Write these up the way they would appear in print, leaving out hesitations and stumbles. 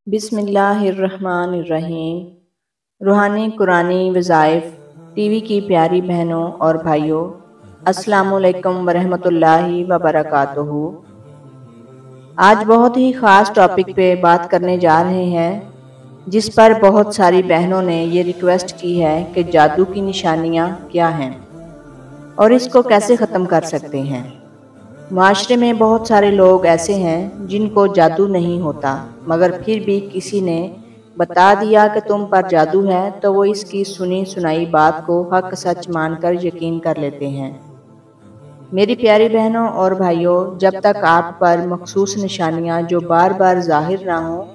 बिस्मिल्लाहिर्रहमानिर्रहीम। रूहानी कुरानी वज़ाइफ टीवी की प्यारी बहनों और भाइयों, अस्सलामुअलैकुम वरहमतुल्लाहि वबरकातुहू। आज बहुत ही ख़ास टॉपिक पे बात करने जा रहे हैं, जिस पर बहुत सारी बहनों ने ये रिक्वेस्ट की है कि जादू की निशानियाँ क्या हैं और इसको कैसे ख़त्म कर सकते हैं। माशरे में बहुत सारे लोग ऐसे हैं जिनको जादू नहीं होता, मगर फिर भी किसी ने बता दिया कि तुम पर जादू है तो वो इसकी सुनी सुनाई बात को हक सच मानकर यकीन कर लेते हैं। मेरी प्यारी बहनों और भाइयों, जब तक आप पर मखसूस निशानियां जो बार बार जाहिर ना हो,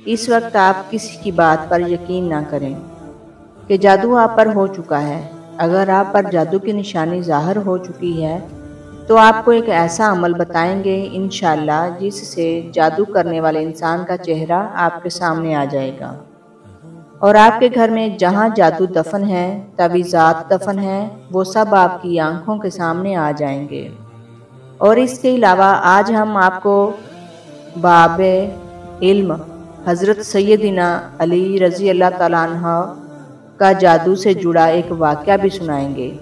इस वक्त आप किसी की बात पर यकीन ना करें कि जादू आप पर हो चुका है। अगर आप पर जादू की निशानी जाहिर हो चुकी है तो आपको एक ऐसा अमल बताएंगे इंशाअल्लाह, जिससे जादू करने वाले इंसान का चेहरा आपके सामने आ जाएगा और आपके घर में जहां जादू दफन है, तवीज़ात दफन है, वो सब आपकी आंखों के सामने आ जाएंगे। और इसके अलावा आज हम आपको बाबे इल्म हज़रत सैयदिना अली रज़ी अल्लाह तआला अन्हु का जादू से जुड़ा एक वाक़या भी सुनाएंगे।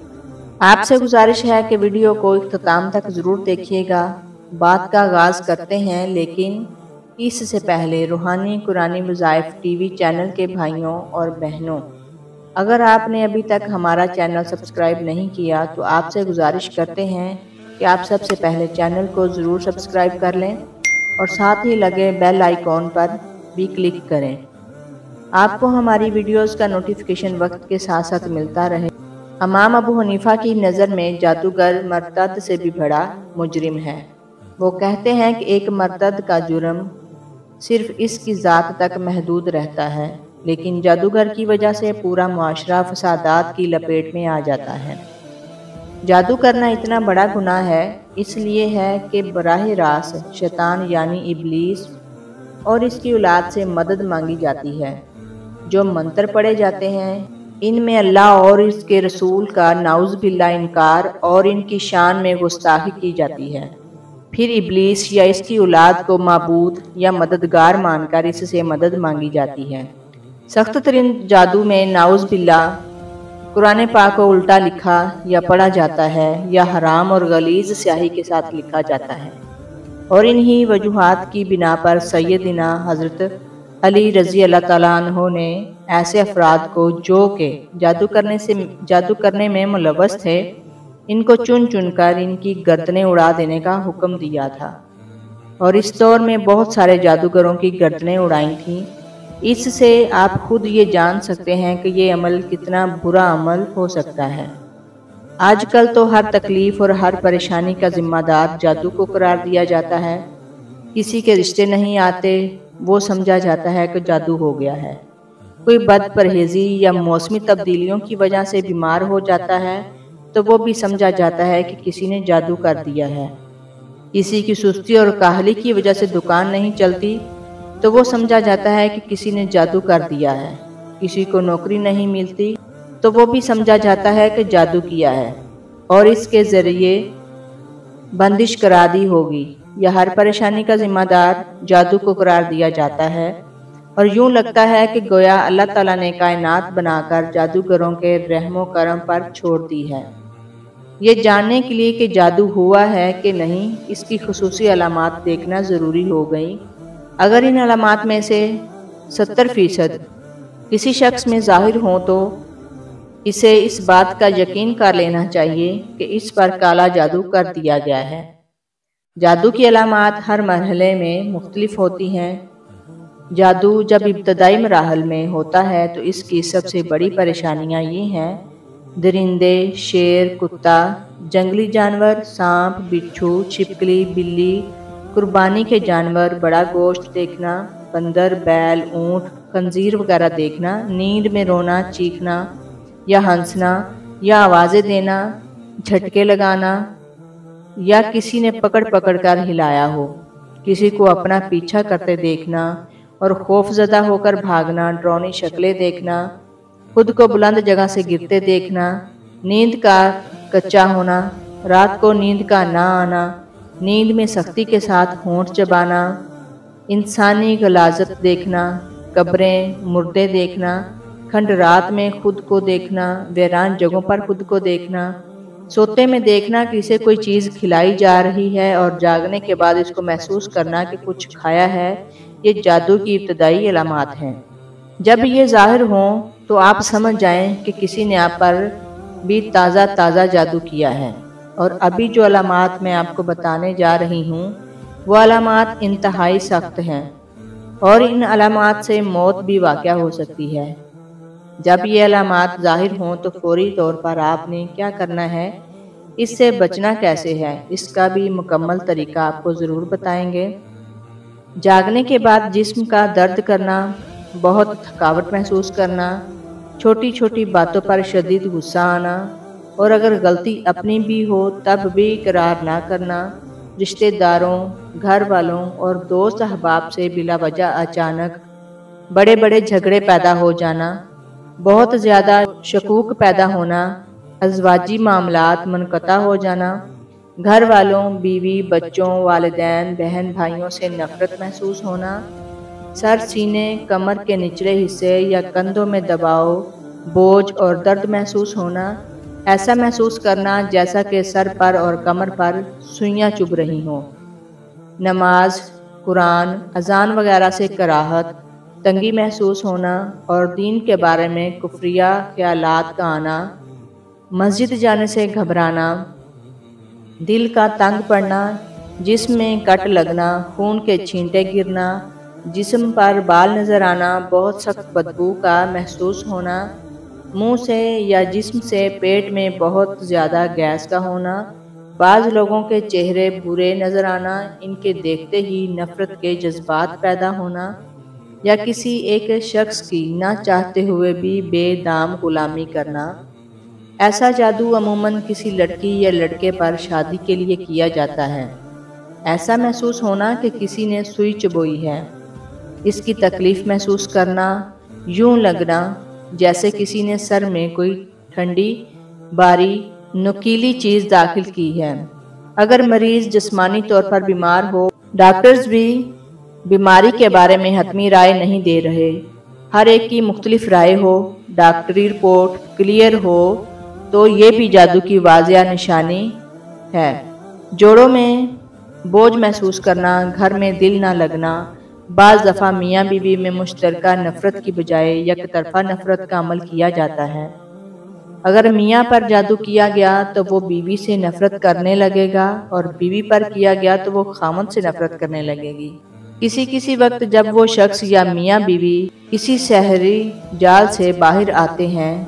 आपसे गुजारिश है कि वीडियो को इख्तिताम तक ज़रूर देखिएगा। बात का आगाज़ करते हैं, लेकिन इससे पहले रूहानी कुरानी वज़ाइफ टीवी चैनल के भाइयों और बहनों, अगर आपने अभी तक हमारा चैनल सब्सक्राइब नहीं किया तो आपसे गुजारिश करते हैं कि आप सबसे पहले चैनल को ज़रूर सब्सक्राइब कर लें और साथ ही लगे बेल आइकॉन पर भी क्लिक करें। आपको हमारी वीडियोज़ का नोटिफिकेशन वक्त के साथ साथ मिलता रहे। इमाम अबू हनीफा की नज़र में जादूगर मर्तद से भी बड़ा मुजरिम है। वो कहते हैं कि एक मर्तद का जुर्म सिर्फ इसकी ज़ात तक महदूद रहता है, लेकिन जादूगर की वजह से पूरा मुआशरा फसादात की लपेट में आ जाता है। जादू करना इतना बड़ा गुनाह है, इसलिए है कि बराह रास्त शैतान यानी इब्लीस और इसकी औलाद से मदद मांगी जाती है। जो मंत्र पढ़े जाते हैं, इनमें अल्लाह और इसके रसूल का नाउज़ बिल्ला इनकार और इनकी शान में गुस्ताखी की जाती है। फिर इब्लीस या इसकी औलाद को माबूद या मददगार मानकर इससे मदद मांगी जाती है। सख्त तरीन जादू में नाउज़ बिल्ला कुरान पाक को उल्टा लिखा या पढ़ा जाता है या हराम और गलीज स्याही के साथ लिखा जाता है, और इन्हीं वजूहात की बिना पर सैयदिना हज़रत अली रज़ी अल्लाह तआला अन्हु ने ऐसे अफराद को जो कि जादू करने में मुलव्वस थे, इनको चुन चुन कर इनकी गर्दनें उड़ा देने का हुक्म दिया था। और इस दौर में बहुत सारे जादूगरों की गर्दनें उड़ाई थीं। इससे आप खुद ये जान सकते हैं कि ये अमल कितना बुरा अमल हो सकता है। आजकल तो हर तकलीफ और हर परेशानी का जिम्मेदार जादू को करार दिया जाता है। किसी के रिश्ते नहीं आते, वो समझा जाता है कि जादू हो गया है। कोई बद परहेज़ी या मौसमी तब्दीलियों की वजह से बीमार हो जाता है तो वो भी समझा जाता है कि किसी ने जादू कर दिया है। किसी की सुस्ती और काहली की वजह से दुकान नहीं चलती तो वो समझा जाता है कि किसी ने जादू कर दिया है। किसी को नौकरी नहीं मिलती तो वो भी समझा जाता है कि जादू किया है और इसके ज़रिए बंदिश करा दी होगी, या हर परेशानी का जिम्मेदार जादू को करार दिया जाता है। और यूं लगता है कि गोया अल्लाह ताला ने कायनात बनाकर जादूगरों के रहमो करम पर छोड़ दी है। ये जानने के लिए कि जादू हुआ है कि नहीं, इसकी खुसूसी अलामात देखना ज़रूरी हो गई। अगर इन अलामात में से 70% किसी शख्स में ज़ाहिर हों तो इसे इस बात का यकीन कर लेना चाहिए कि इस पर काला जादू कर दिया गया है। जादू की अलामात हर मरहले में मुख्तलिफ होती हैं। जादू जब इब्तदाई मराहल में होता है तो इसकी सबसे बड़ी परेशानियां ये हैं: दरिंदे, शेर, कुत्ता, जंगली जानवर, सांप, बिच्छू, छिपकली, बिल्ली, कुर्बानी के जानवर, बड़ा गोश्त देखना, बंदर, बैल, ऊँट, खंजीर वगैरह देखना, नींद में रोना, चीखना या हंसना या आवाज़ें देना, झटके लगाना, या किसी ने पकड़ पकड़ कर हिलाया हो, किसी को अपना पीछा करते देखना और खौफजदा होकर भागना, डरावनी शक्लें देखना, खुद को बुलंद जगह से गिरते देखना, नींद का कच्चा होना, रात को नींद का ना आना, नींद में सख्ती के साथ होंठ चबाना, انسانی غلاظت دیکھنا، قبریں، مردے دیکھنا، کھنڈ رات میں خود کو دیکھنا، ویران جگہوں پر خود کو دیکھنا، سوتے میں دیکھنا کہ اسے کوئی چیز کھلائی جا رہی ہے اور جاگنے کے بعد اس کو محسوس کرنا کہ کچھ کھایا ہے، یہ جادو کی ابتدائی علامات ہیں۔ جب یہ ظاہر ہوں تو آپ سمجھ جائیں کہ کسی نے آپ پر بھی تازہ جادو کیا ہے۔ اور ابھی جو علامات میں آپ کو بتانے جا رہی ہوں وہ علامات انتہائی سخت ہیں اور ان علامات سے موت بھی واقع ہو سکتی ہے۔ جب یہ علامات ظاہر ہوں تو فوری طور پر آپ نے کیا کرنا ہے، اس سے بچنا کیسے ہے، اس کا بھی مکمل طریقہ آپ کو ضرور بتائیں گے۔ جاگنے کے بعد جسم کا درد کرنا، بہت تھکاوٹ محسوس کرنا، چھوٹی چھوٹی باتوں پر شدید غصہ آنا، اور اگر غلطی اپنی بھی ہو تب بھی اقرار نہ کرنا، رشتہ داروں، گھر والوں اور دوست احباب سے بلا وجہ اچانک بڑے بڑے جھگڑے پیدا ہو جانا، بہت زیادہ شکوک پیدا ہونا، ازواجی معاملات منقطع ہو جانا، گھر والوں، بیوی، بچوں، والدین، بہن بھائیوں سے نفرت محسوس ہونا، سر، سینے، کمر کے نچلے حصے یا کندھوں میں دباؤ، بوجھ اور درد محسوس ہونا، ایسا محسوس کرنا جیسا کہ سر پر اور کمر پر سوئیاں چبھ رہی ہوں، نماز، قرآن، اذان وغیرہ سے کراہت، تنگی محسوس ہونا اور دین کے بارے میں کفریہ خیالات کا آنا، مسجد جانے سے گھبرانا، دل کا تنگ پڑنا، جسم میں کٹ لگنا، خون کے چھینٹے گرنا، جسم پر بال نظر آنا، بہت سخت بدبو کا محسوس ہونا، منہ سے یا جسم سے پیٹ میں بہت زیادہ گیس کا ہونا، بعض لوگوں کے چہرے برے نظر آنا، ان کے دیکھتے ہی نفرت کے جذبات پیدا ہونا، یا کسی ایک شخص کی نہ چاہتے ہوئے بھی بے دام غلامی کرنا۔ ایسا جادو عموماً کسی لڑکی یا لڑکے پر شادی کے لیے کیا جاتا ہے۔ ایسا محسوس ہونا کہ کسی نے سوئی چبوئی ہے، اس کی تکلیف محسوس کرنا، یوں لگنا جیسے کسی نے سر میں کوئی ٹھنڈی، باری، نوکیلی چیز داخل کی ہے۔ اگر مریض جسمانی طور پر بیمار ہو، ڈاکٹرز بھی بیماری کے بارے میں حتمی رائے نہیں دے رہے، ہر ایک کی مختلف رائے ہو، ڈاکٹری رپورٹ کلیئر ہو تو یہ بھی جادو کی واضح نشانی ہے۔ جوڑوں میں بوجھ محسوس کرنا، گھر میں دل نہ لگنا، بعض دفعہ میاں بیوی میں مشترکہ نفرت کی بجائے یک طرفہ نفرت کا عمل کیا جاتا ہے۔ اگر میاں پر جادو کیا گیا تو وہ بیوی سے نفرت کرنے لگے گا اور بیوی پر کیا گیا تو وہ خامند سے نفرت کرنے لگے گی۔ کسی وقت جب وہ شخص یا میاں بیوی کسی سحری جال سے باہر آتے ہیں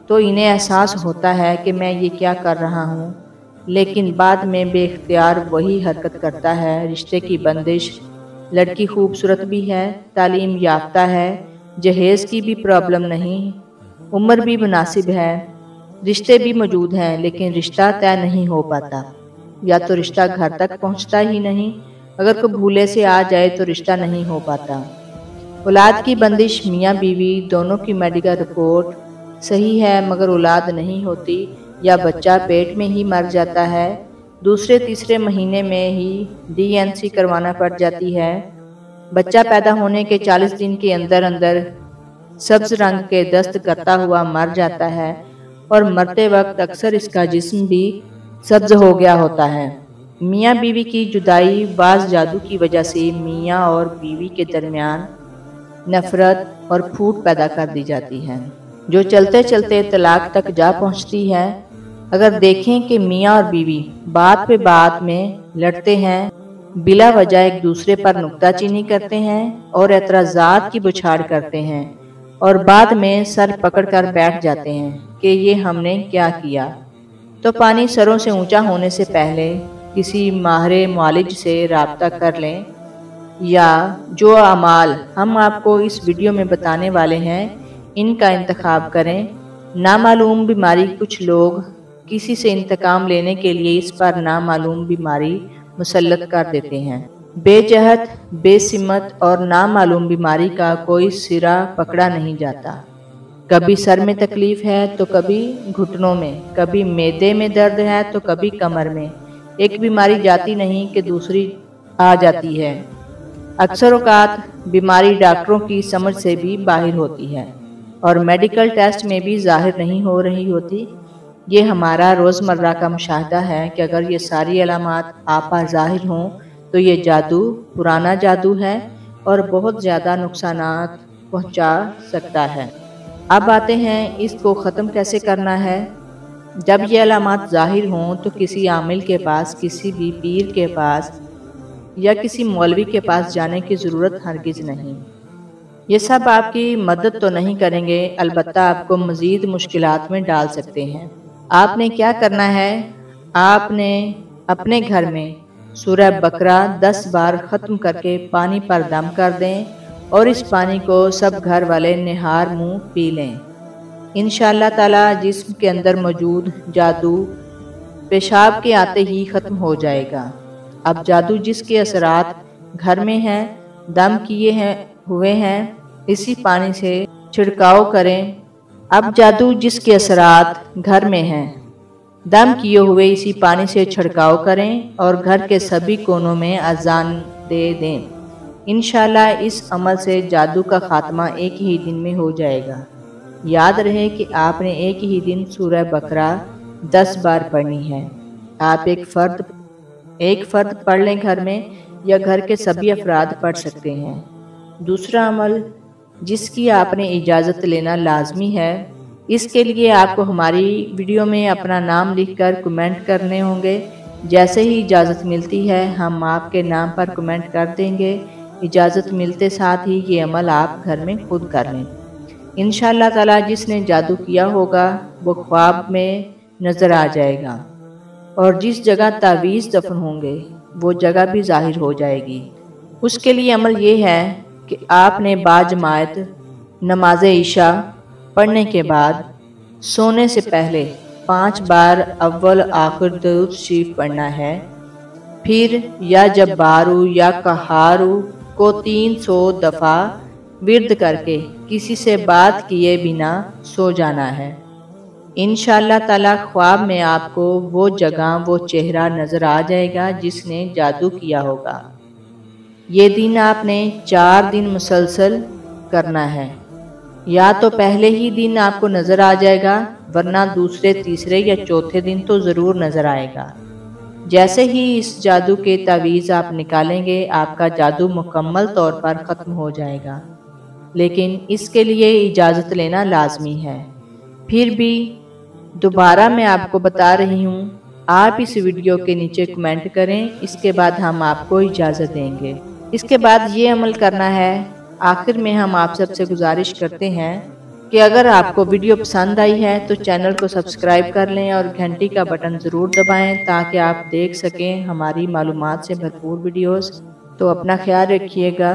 تو انہیں احساس ہوتا ہے کہ میں یہ کیا کر رہا ہوں، لیکن بعد میں بے اختیار وہی حرکت کرتا ہے۔ رشتے کی بندش، لڑکی خوبصورت بھی ہے، تعلیم یافتہ ہے، جہیز کی بھی پرابلم نہیں، عمر بھی مناسب ہے، رشتے بھی موجود ہیں لیکن رشتہ طے نہیں ہو پاتا، یا تو رشتہ گھر تک پہنچتا ہی نہیں، اگر کوئی بھولے سے آ جائے تو رشتہ نہیں ہو پاتا۔ اولاد کی بندش، میاں بیوی دونوں کی میڈیکل رپورٹ صحیح ہے مگر اولاد نہیں ہوتی یا بچہ پیٹ میں ہی مر جاتا ہے، دوسرے تیسرے مہینے میں ہی DNC کروانا پڑ جاتی ہے، بچہ پیدا ہونے کے 40 دن کے اندر سبز رنگ کے دست کرتا ہوا مر جاتا ہے اور مرتے وقت اکثر اس کا جسم بھی سبز ہو گیا ہوتا ہے۔ میاں بیوی کی جدائی بعض جادو کی وجہ سے میاں اور بیوی کے درمیان نفرت اور پھوٹ پیدا کر دی جاتی ہے، جو چلتے چلتے طلاق تک جا پہنچتی ہے۔ اگر دیکھیں کہ میاں اور بیوی بات پہ بات میں لڑتے ہیں، بلا وجہ ایک دوسرے پر نکتہ چینی کرتے ہیں اور اعتراضات کی بچھاڑ کرتے ہیں اور بعد میں سر پکڑ کر بیٹھ جاتے ہیں کہ یہ ہم نے کیا کیا، تو پانی سروں سے اونچا ہونے سے پہلے کسی ماہر معالج سے رابطہ کر لیں، یا جو اعمال ہم آپ کو اس ویڈیو میں بتانے والے ہیں ان کا انتخاب کریں۔ نامعلوم بیماری، کچھ لوگ کسی سے انتقام لینے کے لیے اس پر نامعلوم بیماری مسلط کر دیتے ہیں۔ بے جہت، بے سمت اور نامعلوم بیماری کا کوئی سرا پکڑا نہیں جاتا، کبھی سر میں تکلیف ہے تو کبھی گھٹنوں میں، کبھی معدے میں درد ہے تو کبھی کمر میں، ایک بیماری جاتی نہیں کہ دوسری آ جاتی ہے۔ अक्सर औक़ात बीमारी डॉक्टरों की समझ से भी बाहर होती है और मेडिकल टेस्ट में भी ज़ाहिर नहीं हो रही होती। ये हमारा रोज़मर्रा का मुशाहिदा है कि अगर ये सारी अलामात आप पर ज़ाहिर हों तो ये जादू पुराना जादू है और बहुत ज़्यादा नुकसानात पहुंचा सकता है। अब आते हैं इसको ख़त्म कैसे करना है। जब ये अलामात ज़ाहिर हों तो किसी आमिल के पास, किसी भी पीर के पास या किसी मौलवी के पास जाने की ज़रूरत हरगिज़ नहीं। ये सब आपकी मदद तो नहीं करेंगे, अलबत्ता आपको मज़ीद मुश्किलात में डाल सकते हैं। आपने क्या करना है, आपने अपने घर में सूरह बकरा 10 बार ख़त्म करके पानी पर दम कर दें और इस पानी को सब घर वाले निहार मुँह पी लें। इंशाअल्लाह ताला जिस्म के अंदर मौजूद जादू पेशाब के आते ही ख़त्म हो जाएगा। अब जादू जिसके असरात घर में हैं, दम किए हुए हैं, इसी पानी से छिड़काव करें। अब जादू जिसके असरात घर में हैं, दम किए हुए इसी पानी से छिड़काव करें और घर के सभी कोनों में अजान दे दें। इंशाअल्लाह इस अमल से जादू का खात्मा एक ही दिन में हो जाएगा। याद रहे कि आपने एक ही दिन सूरह बकरा 10 बार पढ़नी है। आप एक फ़र्द पढ़ लें घर में, या घर के सभी अफराद पढ़ सकते हैं। दूसरा अमल जिसकी आपने इजाज़त लेना लाजमी है, इसके लिए आपको हमारी वीडियो में अपना नाम लिखकर कमेंट करने होंगे। जैसे ही इजाज़त मिलती है हम आपके नाम पर कमेंट कर देंगे। इजाज़त मिलते साथ ही ये अमल आप घर में खुद कर लें। इंशाअल्लाह ताला जिसने जादू किया होगा वो ख्वाब में नज़र आ जाएगा और जिस जगह तावीज़ दफन होंगे वो जगह भी ज़ाहिर हो जाएगी। उसके लिए अमल ये है कि आपने बाजमात नमाज इशा पढ़ने के बाद सोने से पहले 5 बार अव्वल आखिर दरूद शरीफ पढ़ना है। फिर या जब्बारू या कहारू को 300 दफ़ा विर्द करके किसी से बात किए बिना सो जाना है। इंशाअल्लाह ताला ख्वाब में आपको वो जगह, वो चेहरा नज़र आ जाएगा जिसने जादू किया होगा। ये दिन आपने 4 दिन मुसलसल करना है। या तो पहले ही दिन आपको नज़र आ जाएगा, वरना दूसरे, तीसरे या चौथे दिन तो ज़रूर नज़र आएगा। जैसे ही इस जादू के तावीज़ आप निकालेंगे आपका जादू मुकम्मल तौर पर ख़त्म हो जाएगा, लेकिन इसके लिए इजाज़त लेना लाजमी है। फिर भी दोबारा मैं आपको बता रही हूँ, आप इस वीडियो के नीचे कमेंट करें, इसके बाद हम आपको इजाज़त देंगे। इसके बाद ये अमल करना है। आखिर में हम आप सबसे गुजारिश करते हैं कि अगर आपको वीडियो पसंद आई है तो चैनल को सब्सक्राइब कर लें और घंटी का बटन ज़रूर दबाएं ताकि आप देख सकें हमारी मालूमात से भरपूर वीडियोस। तो अपना ख्याल रखिएगा।